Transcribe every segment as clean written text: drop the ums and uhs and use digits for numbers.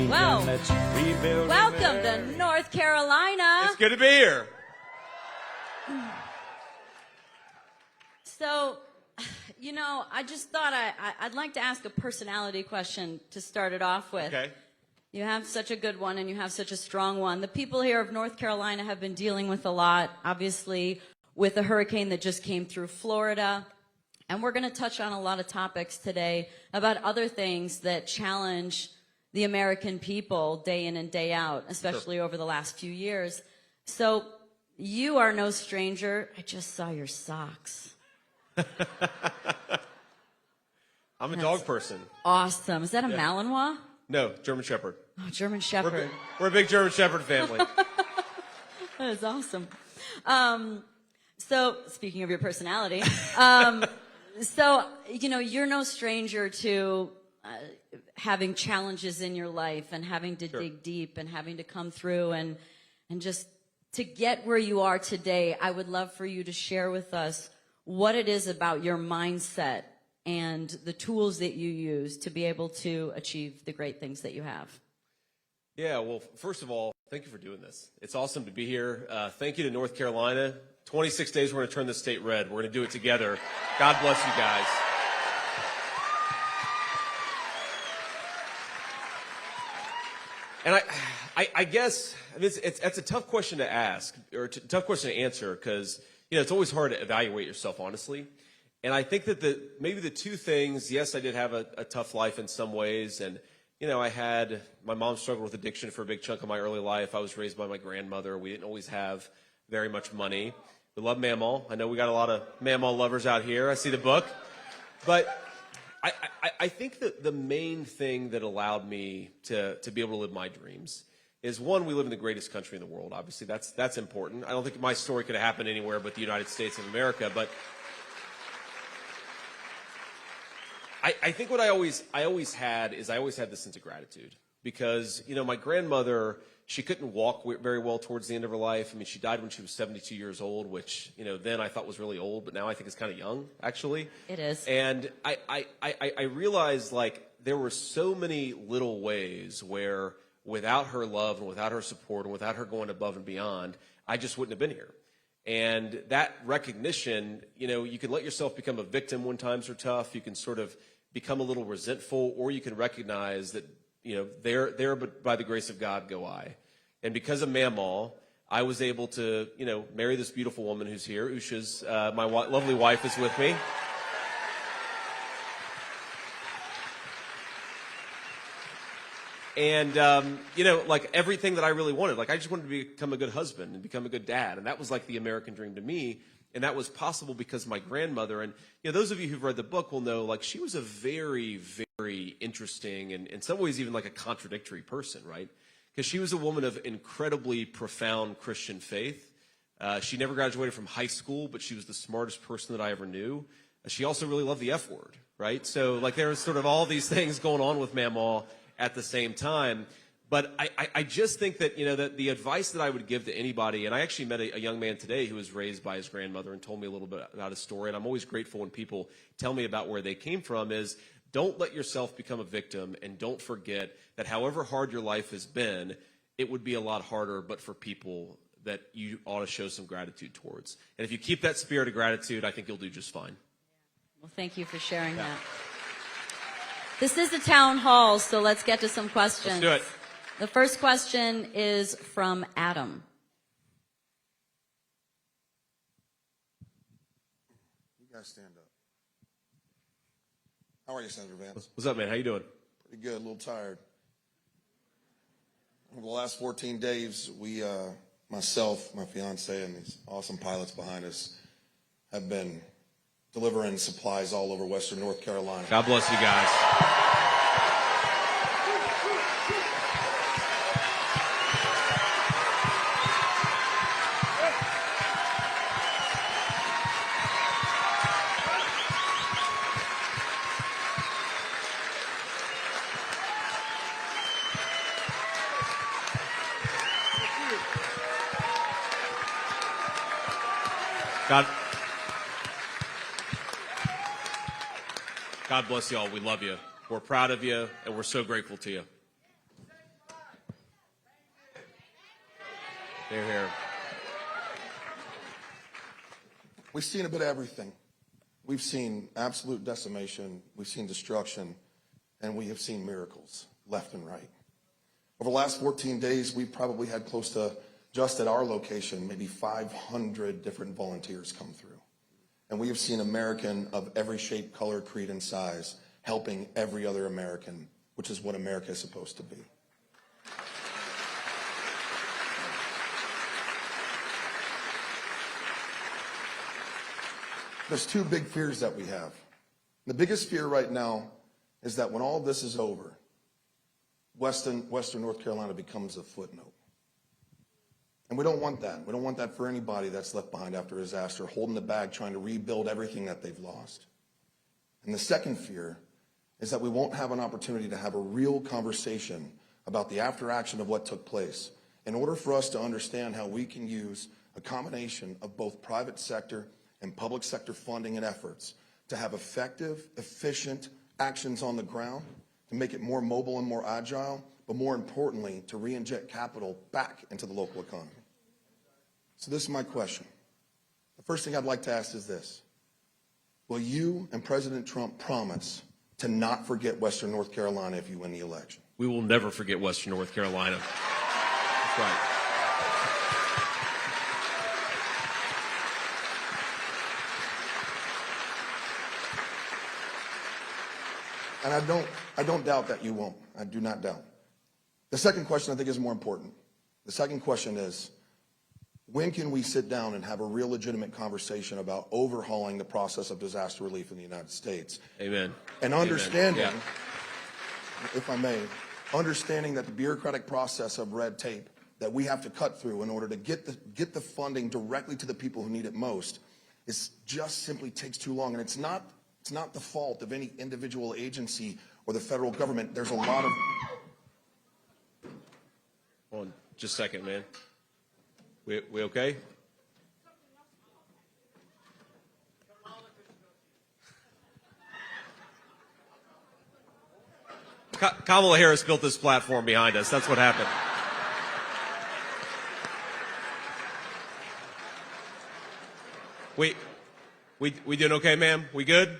Well, let's rebuild. welcome to North Carolina. It's good to be here. So, you know, I just thought I'd like to ask a personality question to start it off with. Okay. You have such a good one and you have such a strong one. The people here of North Carolina have been dealing with a lot, obviously, with a hurricane that just came through Florida. And we're going to touch on a lot of topics today about other things that challenge the American people day in and day out, especially over the last few years. So you are no stranger. I just saw your socks. I'm a dog person. Awesome. Is that a Malinois? No, German Shepherd. Oh, German Shepherd. We're a big German Shepherd family. That is awesome. So, speaking of your personality, so, you know, you're no stranger to having challenges in your life and having to dig deep and having to come through and just to get where you are today. I would love for you to share with us what it is about your mindset and the tools that you use to be able to achieve the great things that you have. Yeah, well, first of all, thank you for doing this. It's awesome to be here. Thank you to North Carolina. 26 days, we're going to turn the state red. We're going to do it together. God bless you guys. And I guess it's a tough question to ask, or a tough question to answer, because it's always hard to evaluate yourself honestly. And I think that maybe the two things, yes, I did have a tough life in some ways, and my mom struggled with addiction for a big chunk of my early life. I was raised by my grandmother. We didn't always have very much money. We love Mamaw. I know we got a lot of Mamaw lovers out here. I see the book. But I think that the main thing that allowed me to be able to live my dreams is, one, we live in the greatest country in the world. Obviously, that's important. I don't think my story could have happened anywhere but the United States of America. But I think what I always had this sense of gratitude, because my grandmother, she couldn't walk very well towards the end of her life. I mean, she died when she was 72 years old, which then I thought was really old, but now I think it's kind of young, actually. It is. And I realized, like, there were so many little ways where without her love and without her support and without her going above and beyond, I just wouldn't have been here. And that recognition, you can let yourself become a victim when times are tough. You can sort of become a little resentful, or you can recognize that, there but by the grace of God go I. And because of Mamaw, I was able to, marry this beautiful woman who's here. Usha's, my lovely wife, is with me. And, like everything that I really wanted, like I just wanted to become a good husband and become a good dad. And that was like the American dream to me. And that was possible because my grandmother, and those of you who've read the book will know, like, she was a very, very interesting and in some ways even like a contradictory person, right? Because she was a woman of incredibly profound Christian faith. She never graduated from high school, but she was the smartest person that I ever knew. She also really loved the F word, right? So like there was sort of all these things going on with Mamaw at the same time. But I just think that, that the advice that I would give to anybody, and I actually met a young man today who was raised by his grandmother and told me a little bit about his story, and I'm always grateful when people tell me about where they came from, is don't let yourself become a victim, and don't forget that however hard your life has been, it would be a lot harder, but for people that you ought to show some gratitude towards. And if you keep that spirit of gratitude, I think you'll do just fine. Well, thank you for sharing that. This is a town hall, so let's get to some questions. Let's do it. The first question is from Adam. You guys stand up. How are you, Senator Vance? What's up, man? How you doing? Pretty good, a little tired. Over the last 14 days, we, myself, my fiance, and these awesome pilots behind us have been delivering supplies all over Western North Carolina. God bless you guys. God bless you all. We love you. We're proud of you, and we're so grateful to you. Here, here. We've seen a bit of everything. We've seen absolute decimation, we've seen destruction, and we have seen miracles left and right. Over the last 14 days, we've probably had close to, just at our location, maybe 500 different volunteers come through. And we have seen American of every shape, color, creed, and size helping every other American, which is what America is supposed to be. There's two big fears that we have. The biggest fear right now is that when all this is over, Western North Carolina becomes a footnote. And we don't want that. We don't want that for anybody that's left behind after a disaster, holding the bag, trying to rebuild everything that they've lost. And the second fear is that we won't have an opportunity to have a real conversation about the after action of what took place in order for us to understand how we can use a combination of both private sector and public sector funding and efforts to have effective, efficient actions on the ground, to make it more mobile and more agile, but more importantly, to re-inject capital back into the local economy. So this is my question. The first thing I'd like to ask is this. Will you and President Trump promise to not forget Western North Carolina if you win the election? We will never forget Western North Carolina. That's right. And I don't doubt that you won't. I do not doubt. The second question I think is more important. The second question is, when can we sit down and have a real legitimate conversation about overhauling the process of disaster relief in the United States? Amen. And understanding, Amen. Yeah. if I may, understanding that the bureaucratic process of red tape that we have to cut through in order to get the funding directly to the people who need it most is just simply takes too long. And it's not the fault of any individual agency or the federal government. There's a lot of... Hold on just a second, man. We okay? Kamala Harris built this platform behind us. That's what happened. We doing okay, ma'am? We good?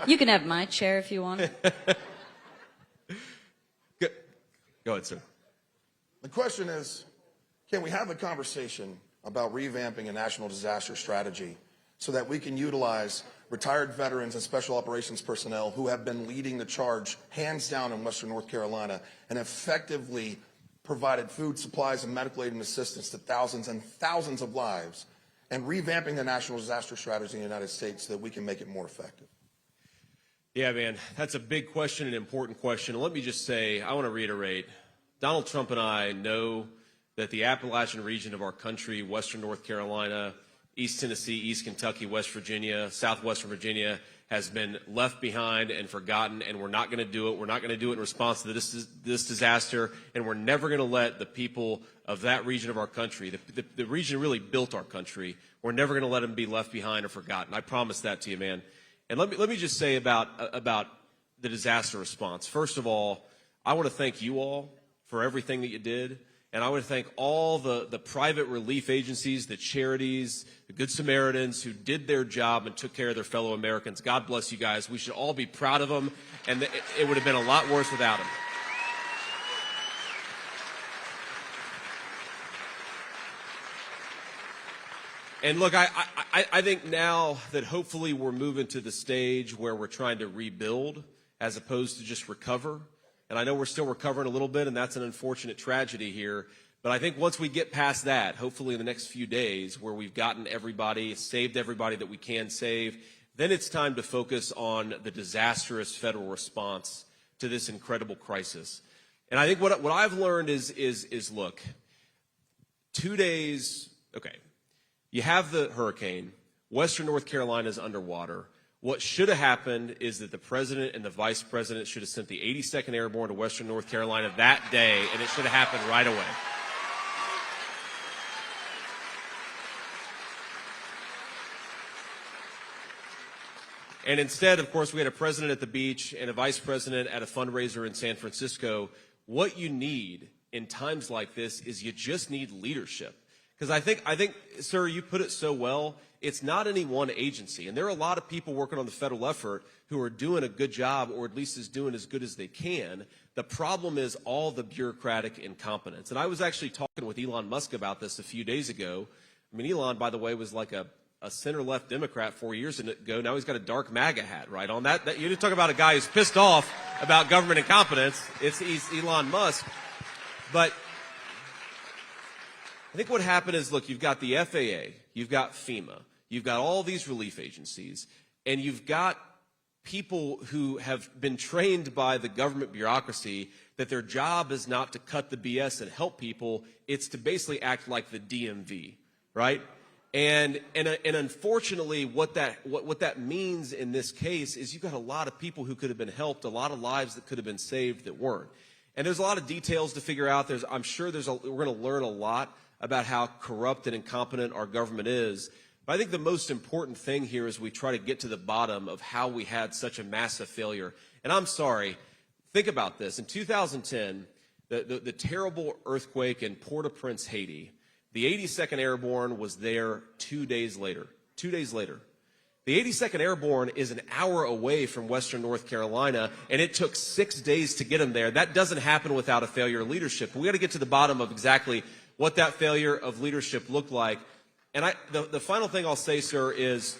You can have my chair if you want. Go ahead, sir. The question is, can we have a conversation about revamping a national disaster strategy so that we can utilize retired veterans and special operations personnel who have been leading the charge hands down in Western North Carolina and effectively provided food, supplies, and medical aid and assistance to thousands and thousands of lives, and revamping the national disaster strategy in the United States so that we can make it more effective? Yeah, man, that's a big question, an important question. And let me just say, I want to reiterate, Donald Trump and I know that the Appalachian region of our country, Western North Carolina, East Tennessee, East Kentucky, West Virginia, Southwestern Virginia, has been left behind and forgotten, and we're not going to do it. We're not going to do it in response to this disaster, and we're never going to let the people of that region of our country, the region really built our country, we're never going to let them be left behind or forgotten. I promise that to you, man. And let me just say about the disaster response. First of all, I want to thank you all for everything that you did. And I want to thank all the private relief agencies, the charities, the Good Samaritans who did their job and took care of their fellow Americans. God bless you guys. We should all be proud of them, and it would have been a lot worse without them. And look, I think now that hopefully we're moving to the stage where we're trying to rebuild as opposed to just recover. And I know we're still recovering a little bit, and that's an unfortunate tragedy here. But I think once we get past that, hopefully in the next few days, where we've gotten everybody, saved everybody that we can save, then it's time to focus on the disastrous federal response to this incredible crisis. And I think what I've learned is look, 2 days, okay, you have the hurricane, Western North Carolina is underwater. What should have happened is that the president and the vice president should have sent the 82nd Airborne to Western North Carolina that day, and it should have happened right away. And instead, of course, we had a president at the beach and a vice president at a fundraiser in San Francisco what you need in times like this is you just need leadership. Because I think, sir, you put it so well. It's not any one agency. And there are a lot of people working on the federal effort who are doing a good job, or at least is doing as good as they can. The problem is all the bureaucratic incompetence. And I was actually talking with Elon Musk about this a few days ago. I mean, Elon, by the way, was like a center-left Democrat 4 years ago. Now he's got a dark MAGA hat, right? On that you talk about a guy who's pissed off about government incompetence. He's Elon Musk. But I think what happened is, look, you've got the FAA, you've got FEMA, you've got all these relief agencies, and you've got people who have been trained by the government bureaucracy that their job is not to cut the BS and help people, it's to basically act like the DMV, right? And unfortunately, what that means in this case is you've got a lot of people who could have been helped, a lot of lives that could have been saved that weren't. And there's a lot of details to figure out. I'm sure we're going to learn a lot about how corrupt and incompetent our government is. But I think the most important thing here is we try to get to the bottom of how we had such a massive failure. And I'm sorry, think about this. In 2010, the terrible earthquake in Port-au-Prince, Haiti, the 82nd Airborne was there 2 days later. 2 days later. The 82nd Airborne is an hour away from Western North Carolina, and it took 6 days to get them there. That doesn't happen without a failure of leadership. We got to get to the bottom of exactly what that failure of leadership looked like. And the final thing I'll say, sir, is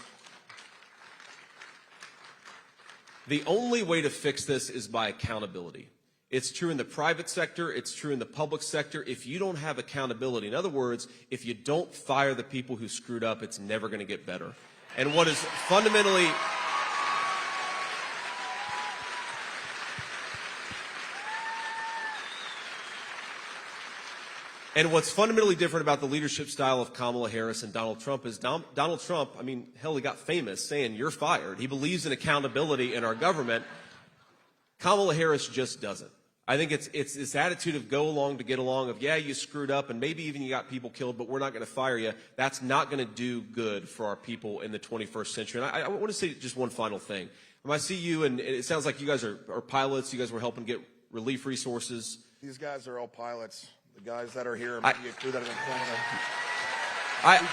the only way to fix this is by accountability. It's true in the private sector. It's true in the public sector. If you don't have accountability, in other words, if you don't fire the people who screwed up, it's never going to get better. And what is fundamentally what's fundamentally different about the leadership style of Kamala Harris and Donald Trump is Donald Trump, I mean, hell, he got famous saying, "You're fired." He believes in accountability in our government. Kamala Harris just doesn't. I think it's this attitude of go along to get along, of, yeah, you screwed up and maybe even you got people killed, but we're not going to fire you. That's not going to do good for our people in the 21st century. And I want to say just one final thing. When I see you, and it sounds like you guys are pilots, you guys were helping get relief resources. These guys are all pilots. The guys that are here are maybe a crew that have been flying.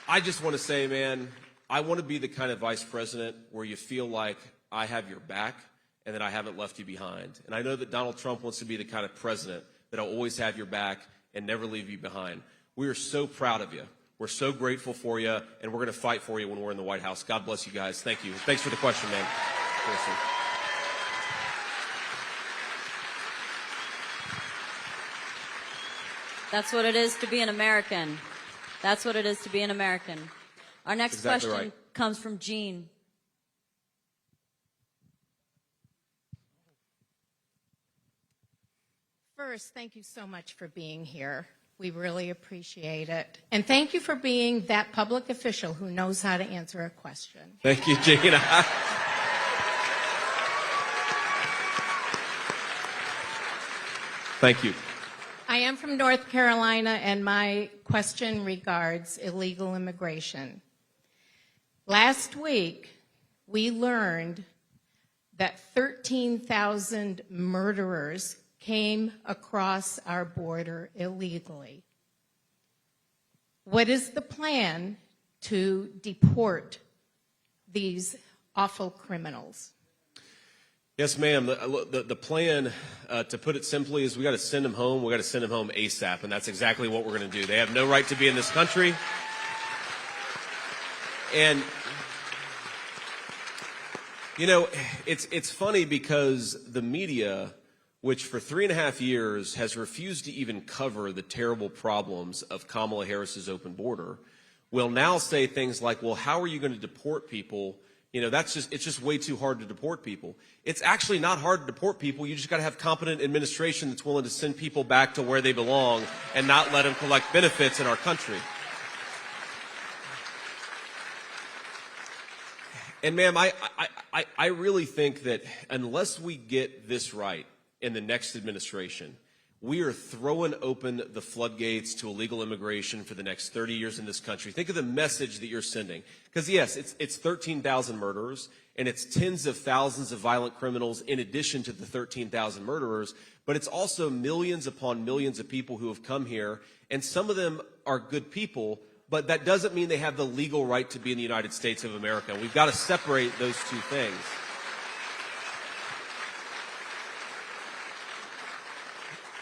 I just want to say, man, I want to be the kind of vice president where you feel like I have your back and that I haven't left you behind. And I know that Donald Trump wants to be the kind of president that will always have your back and never leave you behind. We are so proud of you. We're so grateful for you, and we're going to fight for you when we're in the White House. God bless you guys. Thank you. Thanks for the question, man. Seriously. That's what it is to be an American. That's what it is to be an American. Our next Exactly question right. comes from Jean. First, thank you so much for being here. We really appreciate it. And thank you for being that public official who knows how to answer a question. Thank you, Gina. Thank you. I am from North Carolina, and my question regards illegal immigration. Last week, we learned that 13,000 murderers came across our border illegally. What is the plan to deport these awful criminals? Yes, ma'am. The plan, to put it simply, is we got to send them home. We got to send them home ASAP, and that's exactly what we're going to do. They have no right to be in this country. And, you know, it's funny because the media, which for 3.5 years has refused to even cover the terrible problems of Kamala Harris's open border, will now say things like, well, how are you going to deport people? You know, it's just way too hard to deport people. It's actually not hard to deport people. You just got to have competent administration that's willing to send people back to where they belong and not let them collect benefits in our country. And ma'am, I really think that unless we get this right in the next administration, we are throwing open the floodgates to illegal immigration for the next 30 years in this country. Think of the message that you're sending. Because yes, it's 13,000 murderers, and it's tens of thousands of violent criminals in addition to the 13,000 murderers, but it's also millions upon millions of people who have come here, and some of them are good people, but that doesn't mean they have the legal right to be in the United States of America. We've got to separate those two things.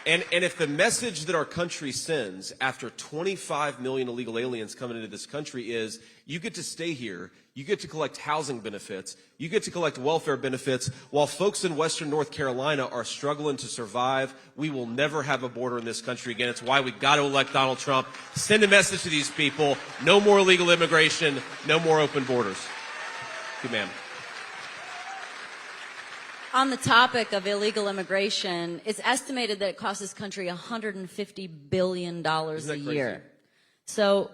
And if the message that our country sends after 25 million illegal aliens coming into this country is you get to stay here, you get to collect housing benefits, you get to collect welfare benefits, while folks in Western North Carolina are struggling to survive, we will never have a border in this country again. It's why we've got to elect Donald Trump. Send a message to these people. No more illegal immigration. No more open borders. Good ma'am. On the topic of illegal immigration, it's estimated that it costs this country $150 billion a year. So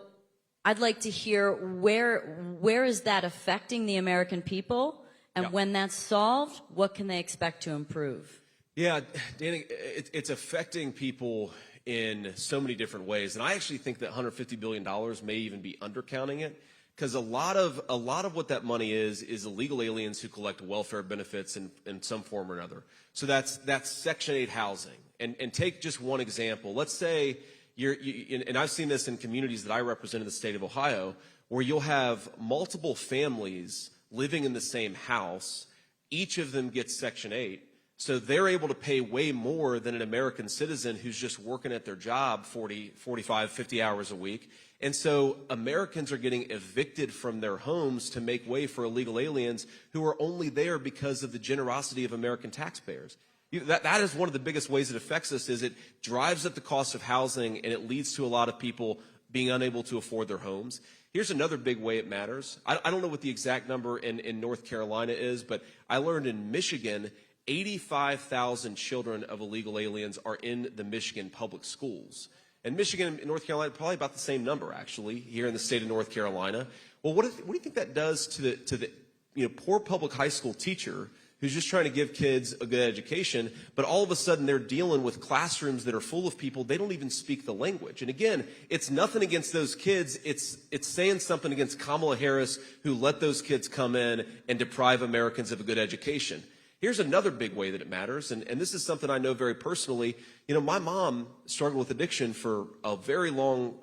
I'd like to hear where is that affecting the American people? And when that's solved, what can they expect to improve? Yeah, Danny, it's affecting people in so many different ways. And I actually think that $150 billion may even be undercounting it. Because a lot of what that money is illegal aliens who collect welfare benefits in some form or another. So that's Section 8 housing. And take just one example. Let's say and I've seen this in communities that I represent in the state of Ohio, where you'll have multiple families living in the same house. Each of them gets Section 8. So they're able to pay way more than an American citizen who's just working at their job 40, 45, 50 hours a week. And so Americans are getting evicted from their homes to make way for illegal aliens who are only there because of the generosity of American taxpayers. That is one of the biggest ways it affects us, is it drives up the cost of housing, and it leads to a lot of people being unable to afford their homes. Here's another big way it matters. I don't know what the exact number in North Carolina is, but I learned in Michigan, 85,000 children of illegal aliens are in the Michigan public schools. And Michigan and North Carolina, probably about the same number, actually, here in the state of North Carolina. Well, what do you think that does to the poor public high school teacher who's just trying to give kids a good education, but all of a sudden they're dealing with classrooms that are full of people, they don't even speak the language. And again, it's nothing against those kids, it's saying something against Kamala Harris, who let those kids come in and deprive Americans of a good education. Here's another big way that it matters, and this is something I know very personally. My mom struggled with addiction for a very long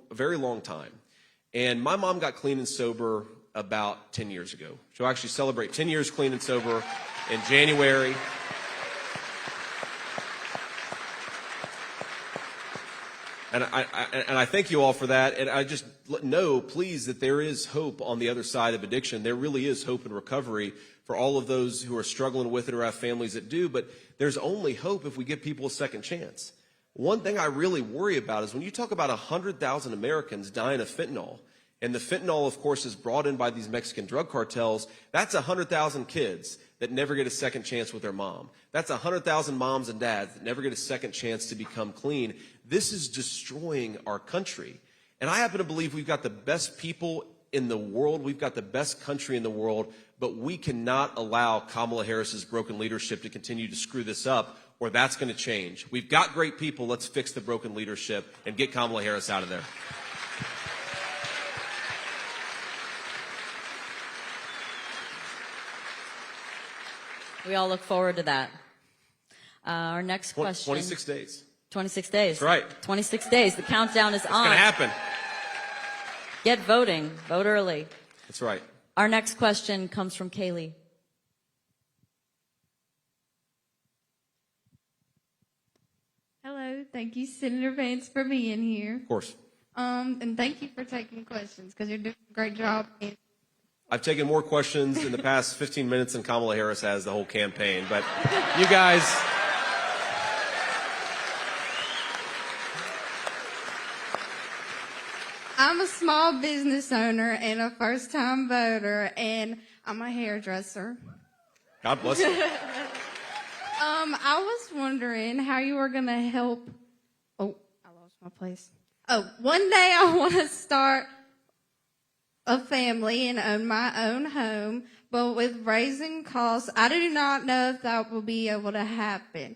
time. And my mom got clean and sober about 10 years ago. She'll actually celebrate 10 years clean and sober in January. And I thank you all for that. And I just know, please, that there is hope on the other side of addiction. There really is hope and recovery for all of those who are struggling with it or have families that do. But there's only hope if we give people a second chance. One thing I really worry about is when you talk about 100,000 Americans dying of fentanyl, and the fentanyl, of course, is brought in by these Mexican drug cartels, that's 100,000 kids that never get a second chance with their mom. That's 100,000 moms and dads that never get a second chance to become clean. This is destroying our country. And I happen to believe we've got the best people in the world. We've got the best country in the world, but we cannot allow Kamala Harris's broken leadership to continue to screw this up, or that's going to change. We've got great people. Let's fix the broken leadership and get Kamala Harris out of there. We all look forward to that. Our next question. 26 days. 26 days. That's right. 26 days. The countdown is on. It's going to happen. Get voting. Vote early. That's right. Our next question comes from Kaylee. Hello. Thank you, Senator Vance, for being here. Of course. And thank you for taking questions, because you're doing a great job. I've taken more questions in the past 15 minutes than Kamala Harris has the whole campaign. But you guys, I'm a small business owner and a first-time voter, and I'm a hairdresser. God bless you. I was wondering how you were going to help. Oh, I lost my place. Oh, one day I want to start a family and own my own home, but with raising costs, I do not know if that will be able to happen.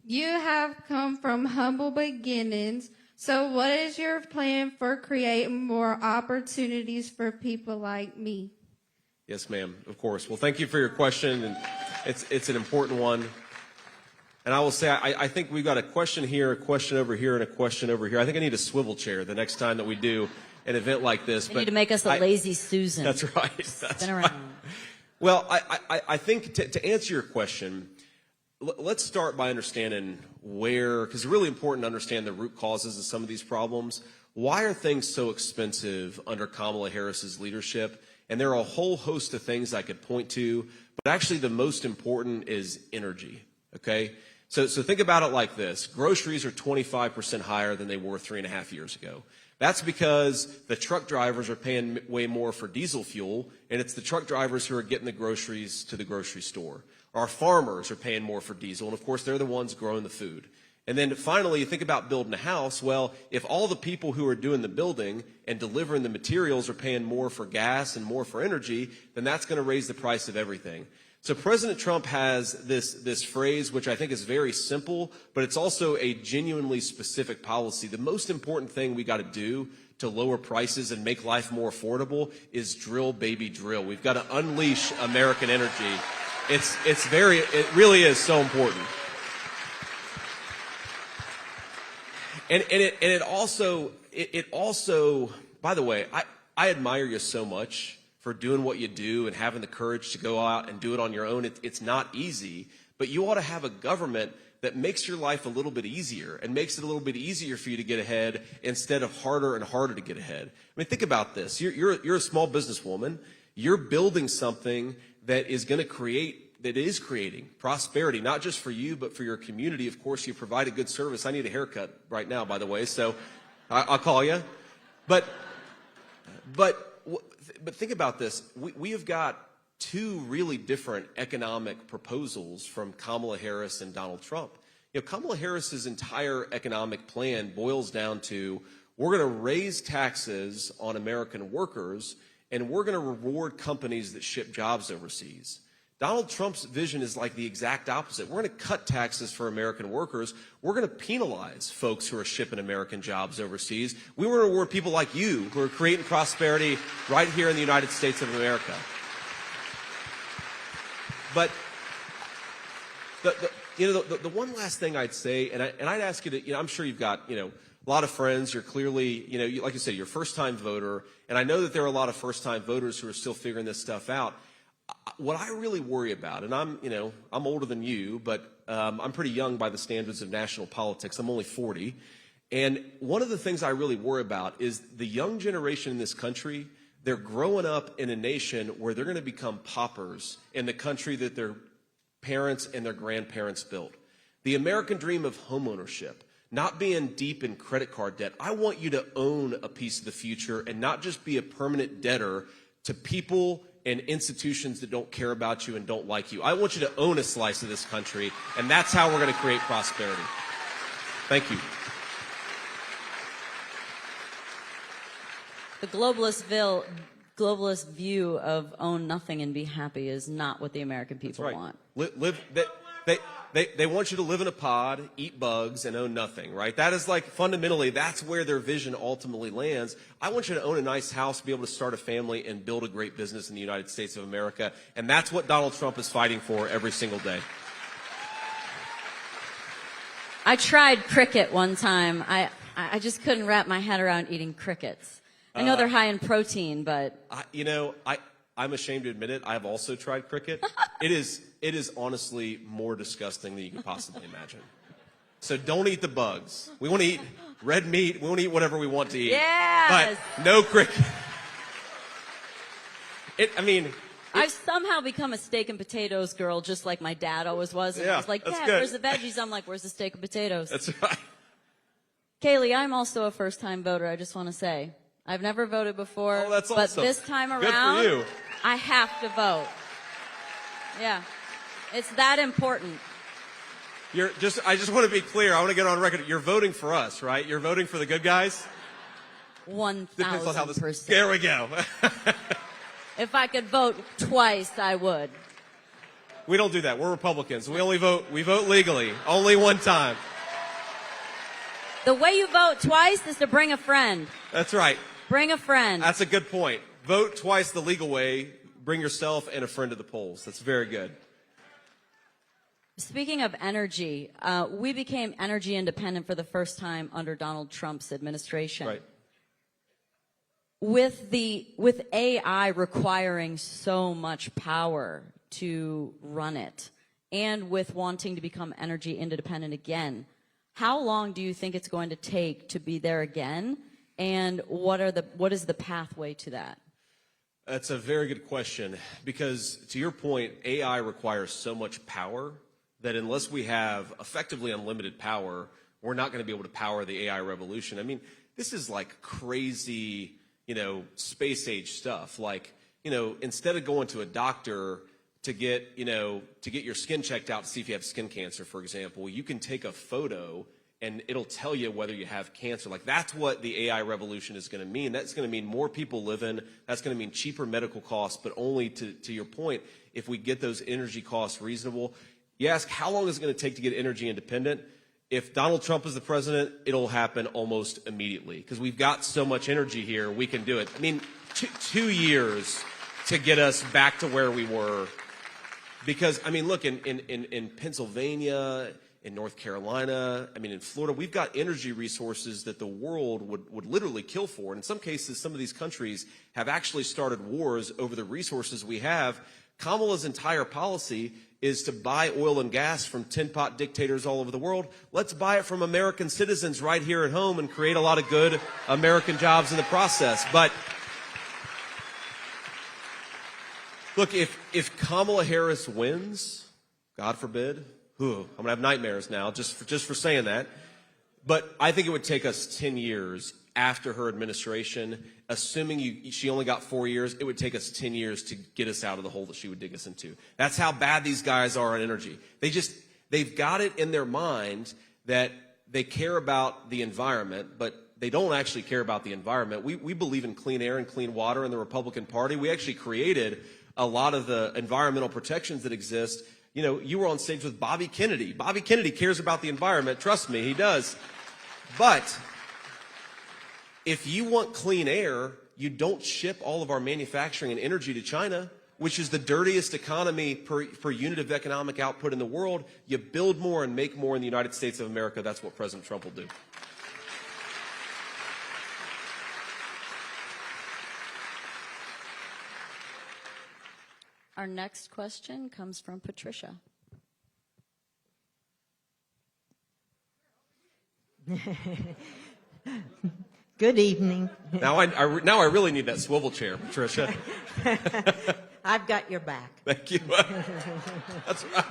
You have come from humble beginnings. So what is your plan for creating more opportunities for people like me? Yes, ma'am. Of course. Well, thank you for your question, and it's an important one. And I will say, I think we've got a question here, a question over here, and a question over here. I think I need a swivel chair the next time that we do an event like this. You need to make us a lazy Susan. That's right. Spin around. Well, I think to answer your question, let's start by understanding because it's really important to understand the root causes of some of these problems. Why are things so expensive under Kamala Harris's leadership? And there are a whole host of things I could point to, but actually the most important is energy, okay? So think about it like this. Groceries are 25% higher than they were 3.5 years ago. That's because the truck drivers are paying way more for diesel fuel, and it's the truck drivers who are getting the groceries to the grocery store. Our farmers are paying more for diesel, and of course they're the ones growing the food. And then finally, you think about building a house. Well, if all the people who are doing the building and delivering the materials are paying more for gas and more for energy, then that's going to raise the price of everything. So President Trump has this phrase, which I think is very simple, but it's also a genuinely specific policy. The most important thing we got to do to lower prices and make life more affordable is drill, baby, drill. We've got to unleash American energy. It really is so important. And it also, by the way, I admire you so much for doing what you do and having the courage to go out and do it on your own. It's not easy, but you ought to have a government that makes your life a little bit easier and makes it a little bit easier for you to get ahead instead of harder and harder to get ahead. I mean, think about this. You're a small businesswoman. You're building something that is creating prosperity, not just for you, but for your community. Of course, you provide a good service. I need a haircut right now, by the way, so I'll call you. But think about this. We have got two really different economic proposals from Kamala Harris and Donald Trump. You know, Kamala Harris's entire economic plan boils down to we're going to raise taxes on American workers and we're going to reward companies that ship jobs overseas. Donald Trump's vision is like the exact opposite. We're going to cut taxes for American workers. We're going to penalize folks who are shipping American jobs overseas. We want to reward people like you who are creating prosperity right here in the United States of America. But the one last thing I'd say, and I'd ask you to, I'm sure you've got, a lot of friends. You're clearly, like you said, you're a first-time voter, and I know that there are a lot of first-time voters who are still figuring this stuff out. What I really worry about, and I'm older than you, but I'm pretty young by the standards of national politics. I'm only 40. And one of the things I really worry about is the young generation in this country. They're growing up in a nation where they're going to become paupers in the country that their parents and their grandparents built. The American dream of homeownership, not being deep in credit card debt. I want you to own a piece of the future and not just be a permanent debtor to people and institutions that don't care about you and don't like you. I want you to own a slice of this country, and that's how we're going to create prosperity. Thank you. The globalist view of own nothing and be happy is not what the American people want. They want you to live in a pod, eat bugs, and own nothing, right? That is like fundamentally, that's where their vision ultimately lands. I want you to own a nice house, be able to start a family, and build a great business in the United States of America. And that's what Donald Trump is fighting for every single day. I tried cricket one time. I just couldn't wrap my head around eating crickets. I know they're high in protein, but... I'm ashamed to admit it. I've also tried cricket. It is honestly more disgusting than you can possibly imagine. So don't eat the bugs. We want to eat red meat. We want to eat whatever we want to eat. Yes! But no cricket. I've somehow become a steak and potatoes girl, just like my dad always was. And Yeah, I was like, that's Dad, good. where's the veggies? I'm like, where's the steak and potatoes? That's right. Kaylee, I'm also a first-time voter, I just want to say. I've never voted before, Oh, that's but awesome. this time Good for around, you. I have to vote. Yeah, it's that important. I just want to be clear. I want to get on record. You're voting for us, right? You're voting for the good guys? 1,000%. There we go. If I could vote twice, I would. We don't do that. We're Republicans. We vote legally. Only one time. The way you vote twice is to bring a friend. That's right. Bring a friend. That's a good point. Vote twice the legal way. Bring yourself and a friend to the polls. That's very good. Speaking of energy, we became energy independent for the first time under Donald Trump's administration. Right. With AI requiring so much power to run it, and with wanting to become energy independent again, how long do you think it's going to take to be there again? And what is the pathway to that? That's a very good question, because to your point, AI requires so much power that unless we have effectively unlimited power, we're not going to be able to power the AI revolution. I mean, this is like crazy, space age stuff. Like, instead of going to a doctor to get your skin checked out to see if you have skin cancer, for example, you can take a photo and it'll tell you whether you have cancer. Like, that's what the AI revolution is going to mean. That's going to mean more people living. That's going to mean cheaper medical costs, but only to your point, if we get those energy costs reasonable. You ask, how long is it going to take to get energy independent? If Donald Trump is the president, it'll happen almost immediately, because we've got so much energy here, we can do it. I mean, 2 years to get us back to where we were. Because, I mean, look, in Pennsylvania, in North Carolina, I mean, in Florida, we've got energy resources that the world would literally kill for. And in some cases, some of these countries have actually started wars over the resources we have. Kamala's entire policy is to buy oil and gas from tin-pot dictators all over the world. Let's buy it from American citizens right here at home and create a lot of good American jobs in the process. But look, if Kamala Harris wins, God forbid, I'm going to have nightmares now just for saying that. But I think it would take us 10 years after her administration, assuming she only got 4 years, it would take us 10 years to get us out of the hole that she would dig us into. That's how bad these guys are on energy. They've got it in their mind that they care about the environment, but they don't actually care about the environment. We believe in clean air and clean water in the Republican Party. We actually created a lot of the environmental protections that exist. You were on stage with Bobby Kennedy. Bobby Kennedy cares about the environment. Trust me, he does. But if you want clean air, you don't ship all of our manufacturing and energy to China, which is the dirtiest economy per unit of economic output in the world. You build more and make more in the United States of America. That's what President Trump will do. Our next question comes from Patricia. Good evening. Now I really need that swivel chair, Patricia. I've got your back. Thank you. That's right.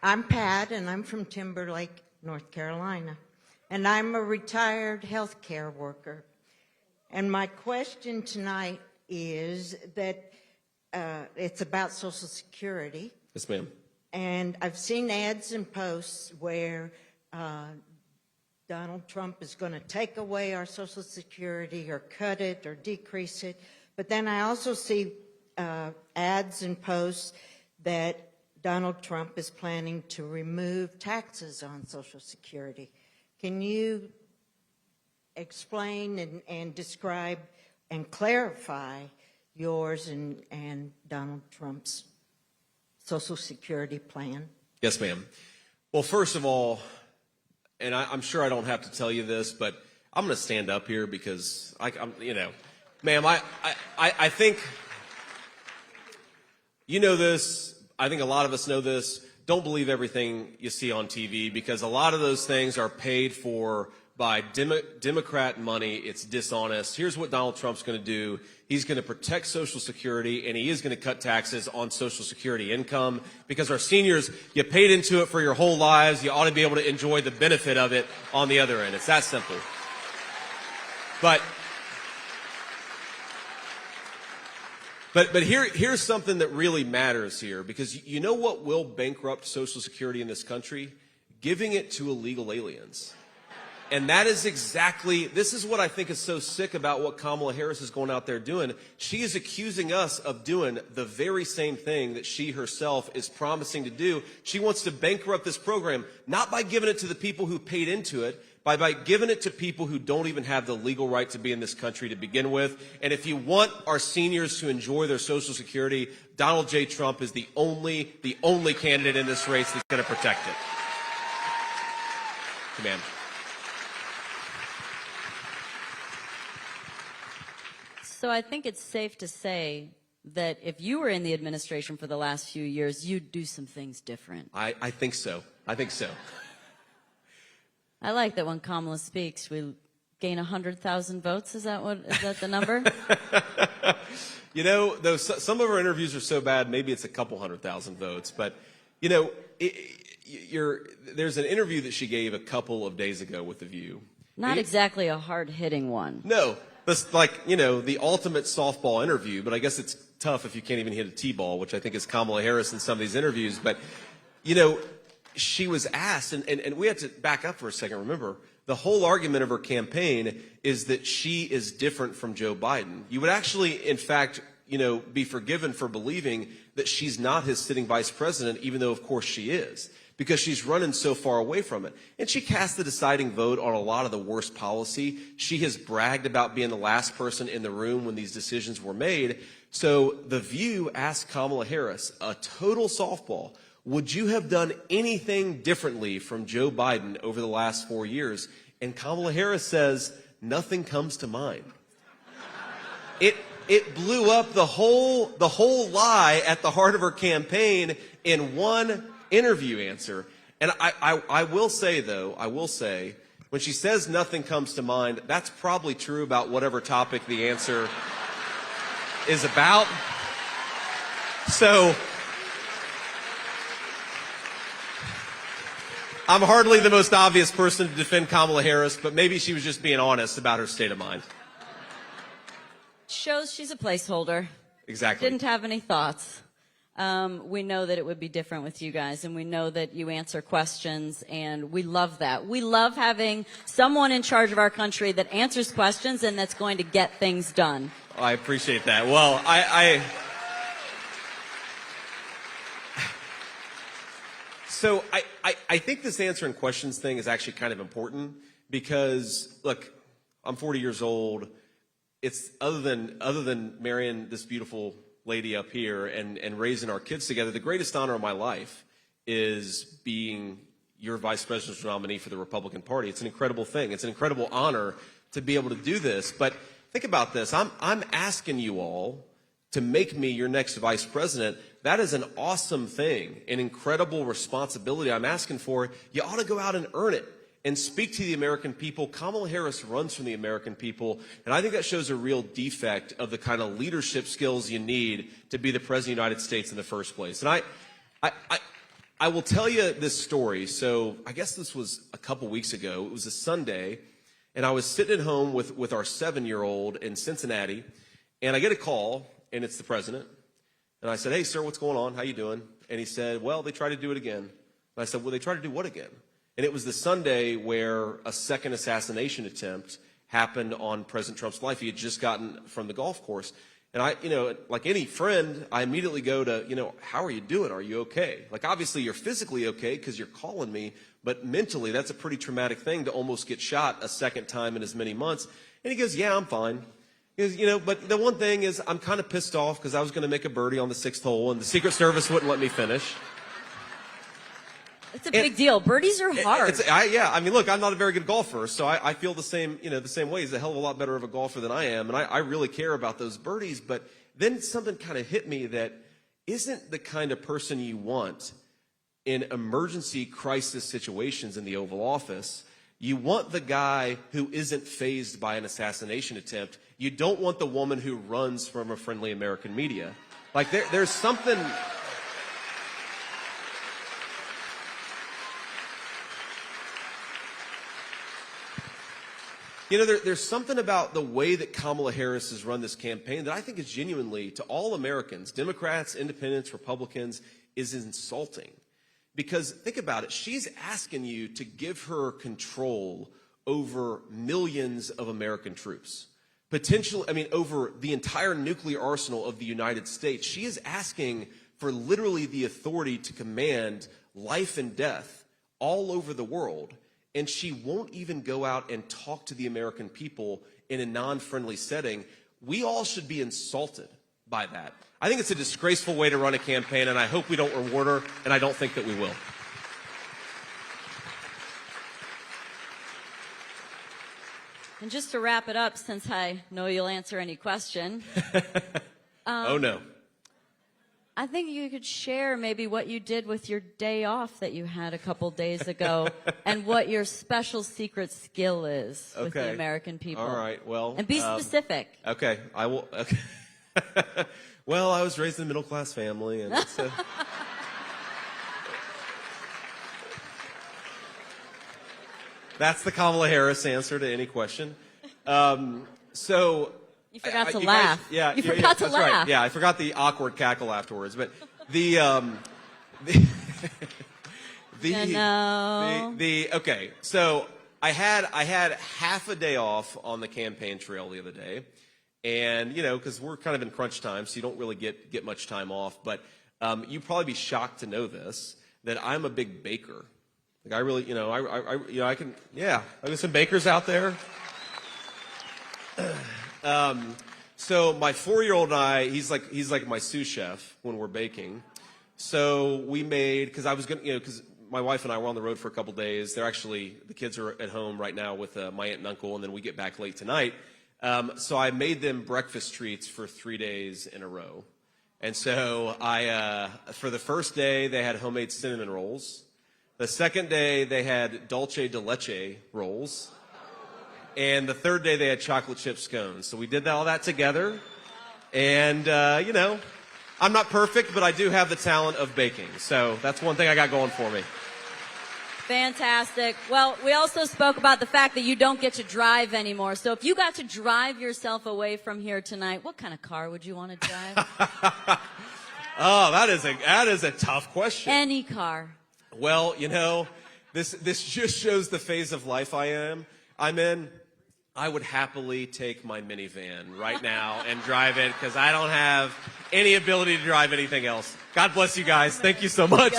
I'm Pat, and I'm from Timberlake, North Carolina. And I'm a retired healthcare worker. And my question tonight is that it's about Social Security. Yes, ma'am. And I've seen ads and posts where Donald Trump is going to take away our Social Security or cut it or decrease it. But then I also see ads and posts that Donald Trump is planning to remove taxes on Social Security. Can you explain and describe and clarify yours and Donald Trump's Social Security plan? Yes, ma'am. Well, first of all, and I'm sure I don't have to tell you this, but I'm going to stand up here because ma'am, I think you know this. I think a lot of us know this. Don't believe everything you see on TV, because a lot of those things are paid for by Democrat money. It's dishonest. Here's what Donald Trump's going to do. He's going to protect Social Security, and he is going to cut taxes on Social Security income, because our seniors, you paid into it for your whole lives. You ought to be able to enjoy the benefit of it on the other end. It's that simple. But here's something that really matters here, because you know what will bankrupt Social Security in this country? Giving it to illegal aliens. And that is exactly, this is what I think is so sick about what Kamala Harris is going out there doing. She is accusing us of doing the very same thing that she herself is promising to do. She wants to bankrupt this program, not by giving it to the people who paid into it, by giving it to people who don't even have the legal right to be in this country to begin with. And if you want our seniors to enjoy their Social Security, Donald J. Trump is the only candidate in this race that's going to protect it. Ma'am. So I think it's safe to say that if you were in the administration for the last few years, you'd do some things different. I think so. I think so. I like that when Kamala speaks, we gain 100,000 votes. Is that the number? You know, though some of our interviews are so bad, maybe it's a couple 100,000 votes. But, you know, there's an interview that she gave a couple of days ago with The View. Not exactly a hard-hitting one. No. That's like, you know, the ultimate softball interview, but I guess it's tough if you can't even hit a T-ball, which I think is Kamala Harris in some of these interviews. But, you know, she was asked, and we have to back up for a second. Remember, the whole argument of her campaign is that she is different from Joe Biden. You would actually, in fact, you know, be forgiven for believing that she's not his sitting vice president, even though, of course, she is, because she's running so far away from it. And she cast the deciding vote on a lot of the worst policy. She has bragged about being the last person in the room when these decisions were made. So The View asked Kamala Harris, a total softball, would you have done anything differently from Joe Biden over the last 4 years? And Kamala Harris says, nothing comes to mind. It blew up the whole lie at the heart of her campaign in one interview answer. And I will say, though, when she says nothing comes to mind, that's probably true about whatever topic the answer is about. So I'm hardly the most obvious person to defend Kamala Harris, but maybe she was just being honest about her state of mind. Shows she's a placeholder. Exactly. Didn't have any thoughts. We know that it would be different with you guys, and we know that you answer questions, and we love that. We love having someone in charge of our country that answers questions and that's going to get things done. I appreciate that. Well, So I think this answering questions thing is actually kind of important because, look, I'm 40 years old. It's other than marrying this beautiful lady up here and raising our kids together, the greatest honor of my life is being your vice presidential nominee for the Republican Party. It's an incredible thing. It's an incredible honor to be able to do this. But think about this. I'm asking you all to make me your next vice president. That is an awesome thing, an incredible responsibility I'm asking for. You ought to go out and earn it and speak to the American people. Kamala Harris runs from the American people, and I think that shows a real defect of the kind of leadership skills you need to be the President of the United States in the first place. And I will tell you this story. So I guess this was a couple weeks ago. It was a Sunday, and I was sitting at home with our 7-year-old in Cincinnati, and I get a call, and it's the president. And I said, hey, sir, what's going on? How you doing? And he said, well, they tried to do it again. And I said, well, they tried to do what again? And it was the Sunday where a second assassination attempt happened on President Trump's life. He had just gotten from the golf course. And I, like any friend, I immediately go to, how are you doing? Are you okay? Like, obviously, you're physically okay because you're calling me, but mentally, that's a pretty traumatic thing to almost get shot a second time in as many months. And he goes, yeah, I'm fine. He goes, but the one thing is I'm kind of pissed off because I was going to make a birdie on the 6th hole, and the Secret Service wouldn't let me finish. It's a big deal. Birdies are hard. Yeah. I mean, look, I'm not a very good golfer, so I feel the same way. He's a hell of a lot better of a golfer than I am, and I really care about those birdies. But then something kind of hit me that isn't the kind of person you want in emergency crisis situations in the Oval Office. You want the guy who isn't fazed by an assassination attempt. You don't want the woman who runs from a friendly American media. Like, there's something... There's something about the way that Kamala Harris has run this campaign that I think is genuinely, to all Americans, Democrats, Independents, Republicans, is insulting. Because think about it, she's asking you to give her control over millions of American troops. Potentially, I mean, over the entire nuclear arsenal of the United States. She is asking for literally the authority to command life and death all over the world. And she won't even go out and talk to the American people in a non-friendly setting. We all should be insulted by that. I think it's a disgraceful way to run a campaign, and I hope we don't reward her, and I don't think that we will. And just to wrap it up, since I know you'll answer any question, Oh, no. I think you could share maybe what you did with your day off that you had a couple days ago and what your special secret skill is with the Okay. American people. All right, well. And be specific. Okay, I will. Okay. Well, I was raised in a middle-class family, and it's that's the Kamala Harris answer to any question. So You forgot to you laugh. Guys, yeah, You yeah, forgot to that's laugh. Right. Yeah, I forgot the awkward cackle afterwards. But the okay. So I had half a day off on the campaign trail the other day, and because we're kind of in crunch time, so you don't really get much time off. But you'd probably be shocked to know this, that I'm a big baker. Like I really, I can, yeah. There's some bakers out there. So my 4-year-old and I, he's like my sous chef when we're baking. So we made, because I was gonna, because my wife and I were on the road for a couple days. The kids are at home right now with my aunt and uncle, and then we get back late tonight. So I made them breakfast treats for 3 days in a row. And so for the first day, they had homemade cinnamon rolls. The second day, they had dulce de leche rolls. And the third day, they had chocolate chip scones. So we did all that together. And, I'm not perfect, but I do have the talent of baking. So that's one thing I got going for me. Fantastic. Well, we also spoke about the fact that you don't get to drive anymore. So if you got to drive yourself away from here tonight, what kind of car would you want to drive? Oh, that is a tough question. Any car. Well, this just shows the phase of life I'm in. I would happily take my minivan right now and drive it because I don't have any ability to drive anything else. God bless you guys. Thank you so much.